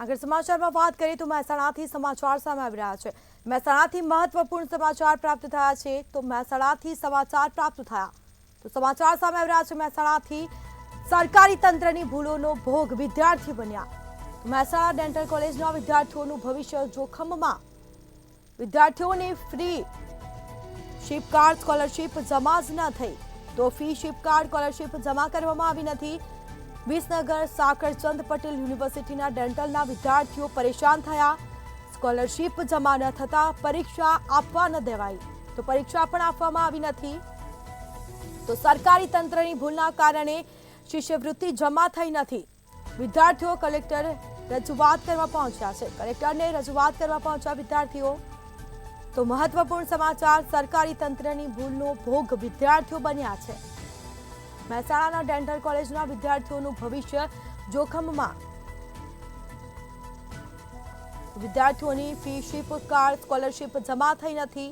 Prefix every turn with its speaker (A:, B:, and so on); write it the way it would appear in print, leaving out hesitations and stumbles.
A: આગળ સમાચારમાં વાત કરીએ તો મહેસાણાથી સમાચાર સામે આવી રહ્યા છે। મહેસાણાથી મહત્વપૂર્ણ સમાચાર પ્રાપ્ત થયા છે। તો મહેસાણાથી સમાચાર પ્રાપ્ત થયા તો સમાચાર સામે આવી રહ્યા છે। મહેસાણાથી સરકારી તંત્રની ભૂલોનો ભોગ વિદ્યાર્થી બન્યા। મહેસાણા ડેન્ટલ કોલેજના વિદ્યાર્થીઓનું ભવિષ્ય જોખમમાં। વિદ્યાર્થીઓની ફ્રી શિપકાર્ડ સ્કોલરશીપ જમા જ ન થઈ તો ફી શિપકાર્ડ સ્કોલરશીપ જમા કરવામાં આવી નથી। વિસનગર સાકરચંદ પટેલ યુનિવર્સિટીના ડેન્ટલના વિદ્યાર્થીઓ પરેશાન થયા। સ્કોલરશીપ જમા ન થતા પરીક્ષા આપવા ન દેવાઈ તો પરીક્ષા પણ આપવામાં આવી નથી। તો સરકારી તંત્રની ભૂલના કારણે શિષ્યવૃત્તિ જમા થઈ નથી। વિદ્યાર્થીઓ કલેક્ટર રજૂઆત કરવા પહોંચ્યા છે। કલેક્ટરને રજૂઆત કરવા પહોંચ્યા વિદ્યાર્થીઓ। તો મહત્વપૂર્ણ સમાચાર, સરકારી તંત્રની ભૂલનો ભોગ વિદ્યાર્થીઓ બન્યા છે। મહેસાણાના ડેન્ટલ કોલેજના વિદ્યાર્થીઓનું ભવિષ્ય જોખમમાં। વિદ્યાર્થીઓની ફી શિપકાર્ડ સ્કોલરશીપ જમા થઈ નથી।